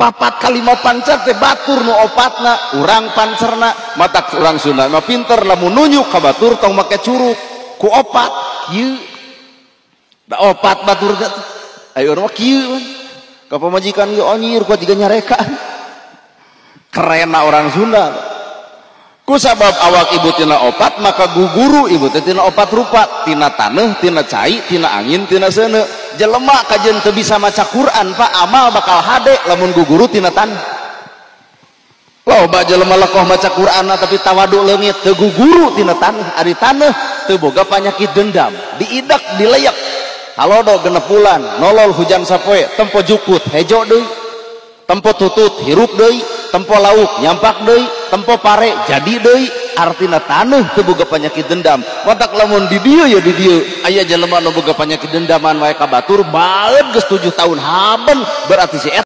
papat kalima pancer teh batur nu opatna urang pancerna mata urang Sunda mah pinter lamun nunjuk ka batur tong make curug ku opat ieu da opat batur teh ayo mah kieu ka pamajikan ieu anyir ku tiga nyareka kerenna orang Sunda ku sabab awak ibu tina opat maka guguru ibu teh tina opat rupa tina taneuh tina cai tina angin tina seuneu jelema kajeun teu bisa maca Quran Pak amal bakal hade lamun guguru tina taneuh loba jelema lekoh maca Quran tapi tawadu leungit teu guguru tina taneuh ari taneuh teu boga panyakit dendam diidak dileyak halodo genep bulan nolol hujan sapoe tempo jukut hejo deui tempo tutut hirup deui tempo lauk nyampak deui tempo pare jadi deui artina taneuh teu boga panyakit dendam watak lamun di dieu ya di dieu aya jelema nu boga panyakit dendaman wae ka batur baeud geus 7 tahun haben berarti si